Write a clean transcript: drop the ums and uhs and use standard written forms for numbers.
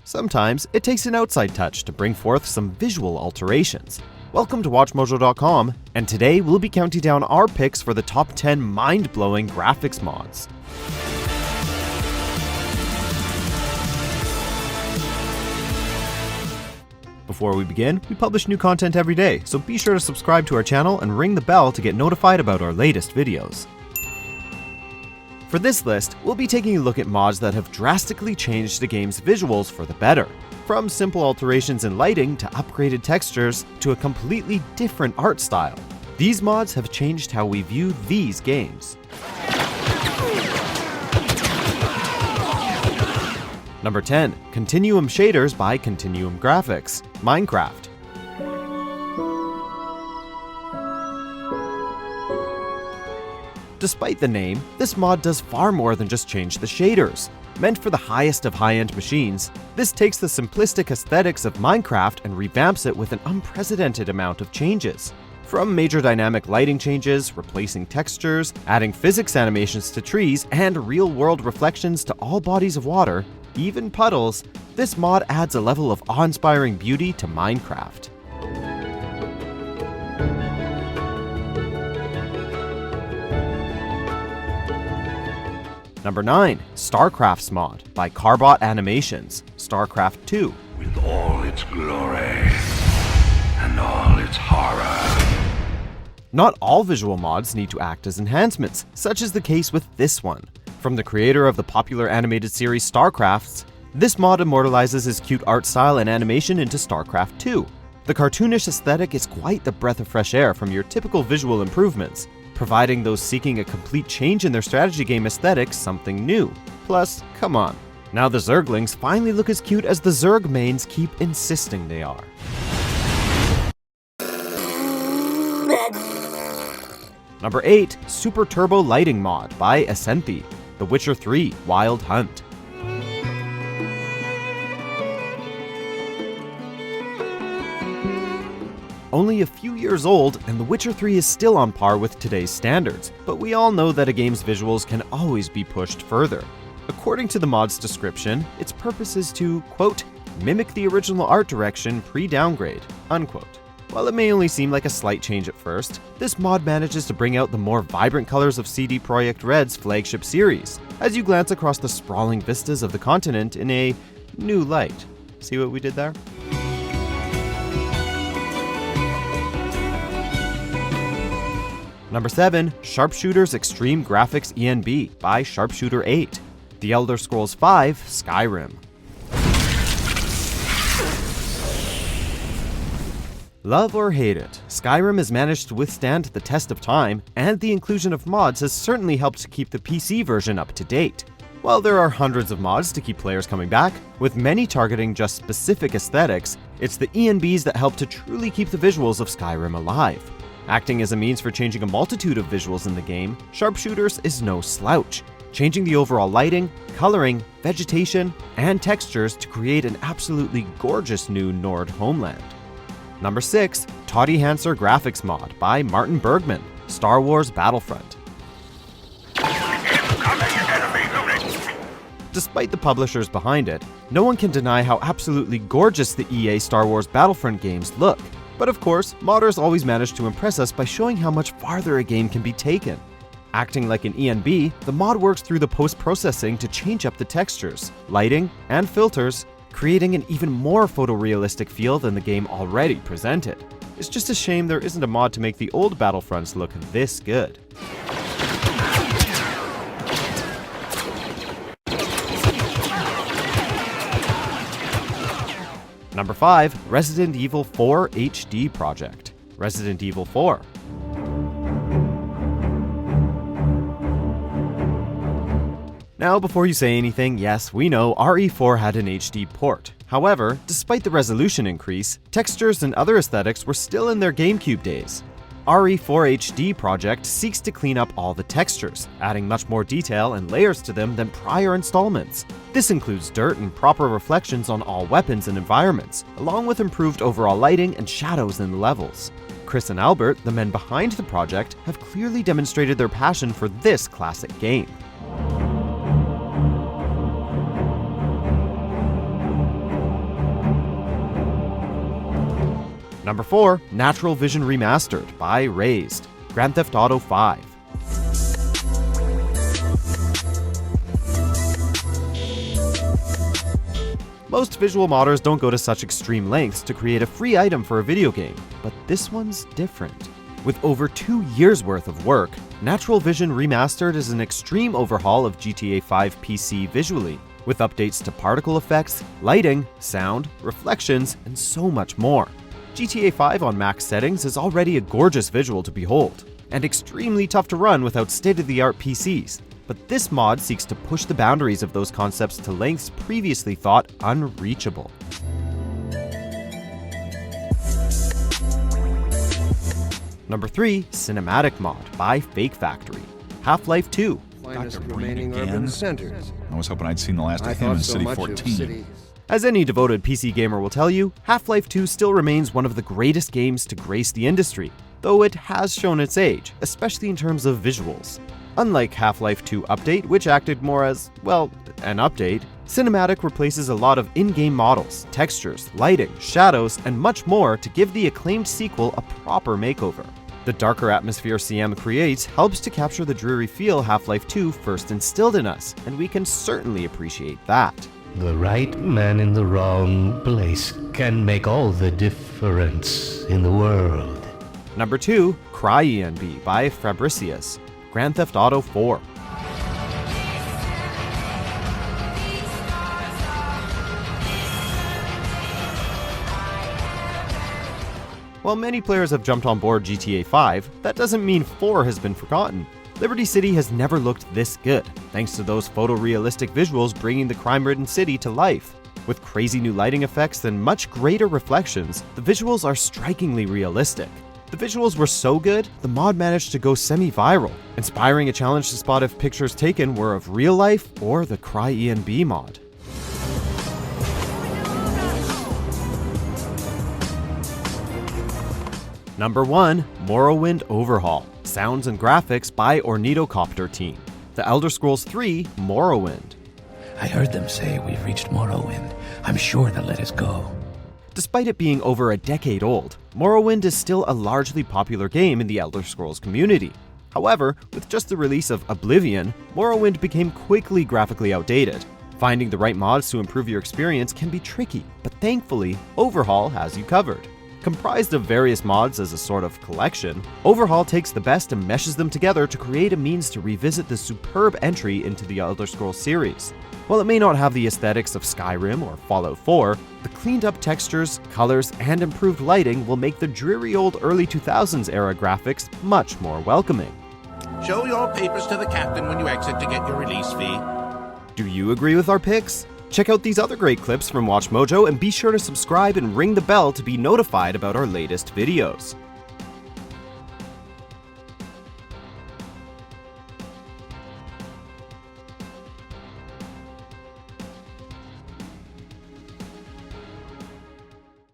Sometimes it takes an outside touch to bring forth some visual alterations. Welcome to WatchMojo.com, and today we'll be counting down our picks for the top 10 mind-blowing graphics mods. Before we begin, we publish new content every day, so be sure to subscribe to our channel and ring the bell to get notified about our latest videos. For this list, we'll be taking a look at mods that have drastically changed the game's visuals for the better. From simple alterations in lighting to upgraded textures to a completely different art style. These mods have changed how we view these games. Number 10. Continuum Shaders by Continuum Graphics, Minecraft. Despite the name, this mod does far more than just change the shaders. Meant for the highest of high-end machines, this takes the simplistic aesthetics of Minecraft and revamps it with an unprecedented amount of changes. From major dynamic lighting changes, replacing textures, adding physics animations to trees, and real-world reflections to all bodies of water, even puddles, this mod adds a level of awe-inspiring beauty to Minecraft. Number 9. StarCrafts mod by CarBot Animations, StarCraft 2. With all its glory and all its horror. Not all visual mods need to act as enhancements, such is the case with this one. From the creator of the popular animated series StarCrafts, this mod immortalizes his cute art style and animation into StarCraft 2. The cartoonish aesthetic is quite the breath of fresh air from your typical visual improvements, providing those seeking a complete change in their strategy game aesthetics something new. Plus, come on, now the Zerglings finally look as cute as the Zerg mains keep insisting they are. Number 8. Super Turbo Lighting mod by Essenthy, The Witcher 3 Wild Hunt. Only a few years old, and The Witcher 3 is still on par with today's standards, but we all know that a game's visuals can always be pushed further. According to the mod's description, its purpose is to, quote, mimic the original art direction pre-downgrade, unquote. While it may only seem like a slight change at first, this mod manages to bring out the more vibrant colors of CD Projekt Red's flagship series, as you glance across the sprawling vistas of the continent in a new light. See what we did there? Number 7. Sharpshooters Extreme Graphics ENB by Sharpshooter 8, The Elder Scrolls V Skyrim. Love or hate it, Skyrim has managed to withstand the test of time, and the inclusion of mods has certainly helped to keep the PC version up to date. While there are hundreds of mods to keep players coming back, with many targeting just specific aesthetics, it's the ENBs that help to truly keep the visuals of Skyrim alive. Acting as a means for changing a multitude of visuals in the game, Sharpshooters is no slouch, changing the overall lighting, coloring, vegetation, and textures to create an absolutely gorgeous new Nord homeland. Number 6. Toddyhancer Graphics mod by Martin Bergman, Star Wars Battlefront. Despite the publishers behind it, no one can deny how absolutely gorgeous the EA Star Wars Battlefront games look. But of course, modders always manage to impress us by showing how much farther a game can be taken. Acting like an ENB, the mod works through the post-processing to change up the textures, lighting, and filters, creating an even more photorealistic feel than the game already presented. It's just a shame there isn't a mod to make the old Battlefronts look this good. Number 5. Resident Evil 4 HD Project, Resident Evil 4. Now, before you say anything, yes, we know RE4 had an HD port. However, despite the resolution increase, textures and other aesthetics were still in their GameCube days. RE4 HD Project seeks to clean up all the textures, adding much more detail and layers to them than prior installments. This includes dirt and proper reflections on all weapons and environments, along with improved overall lighting and shadows in the levels. Chris and Albert, the men behind the project, have clearly demonstrated their passion for this classic game. Number 4, NaturalVision Remastered by Razed, Grand Theft Auto 5. Most visual modders don't go to such extreme lengths to create a free item for a video game, but this one's different. With over 2 years worth of work, NaturalVision Remastered is an extreme overhaul of GTA 5 PC visually, with updates to particle effects, lighting, sound, reflections, and so much more. GTA 5 on max settings is already a gorgeous visual to behold, and extremely tough to run without state-of-the-art PCs. But this mod seeks to push the boundaries of those concepts to lengths previously thought unreachable. Number 3, Cinematic Mod by FakeFactory, Half-Life 2. Finest remaining urban centers. I was hoping I'd seen the last of him in City 14. As any devoted PC gamer will tell you, Half-Life 2 still remains one of the greatest games to grace the industry, though it has shown its age, especially in terms of visuals. Unlike Half-Life 2 Update, which acted more as, well, an update, Cinematic replaces a lot of in-game models, textures, lighting, shadows, and much more to give the acclaimed sequel a proper makeover. The darker atmosphere CM creates helps to capture the dreary feel Half-Life 2 first instilled in us, and we can certainly appreciate that. The right man in the wrong place can make all the difference in the world. Number 2, CryENB by Fabriciuz, Grand Theft Auto 4. While many players have jumped on board GTA 5, that doesn't mean 4 has been forgotten. Liberty City has never looked this good, thanks to those photorealistic visuals bringing the crime-ridden city to life. With crazy new lighting effects and much greater reflections, the visuals are strikingly realistic. The visuals were so good, the mod managed to go semi-viral, inspiring a challenge to spot if pictures taken were of real life or the CryENB mod. Number 1, Morrowind Overhaul, Sounds and Graphics by Ornithocopter Team, The Elder Scrolls 3 Morrowind. I heard them say we've reached Morrowind. I'm sure they'll let us go. Despite it being over a decade old, Morrowind is still a largely popular game in the Elder Scrolls community. However, with just the release of Oblivion, Morrowind became quickly graphically outdated. Finding the right mods to improve your experience can be tricky, but thankfully, Overhaul has you covered. Comprised of various mods as a sort of collection, Overhaul takes the best and meshes them together to create a means to revisit the superb entry into the Elder Scrolls series. While it may not have the aesthetics of Skyrim or Fallout 4, the cleaned up textures, colors, and improved lighting will make the dreary old early 2000s era graphics much more welcoming. Show your papers to the captain when you exit to get your release fee. Do you agree with our picks? Check out these other great clips from WatchMojo and be sure to subscribe and ring the bell to be notified about our latest videos.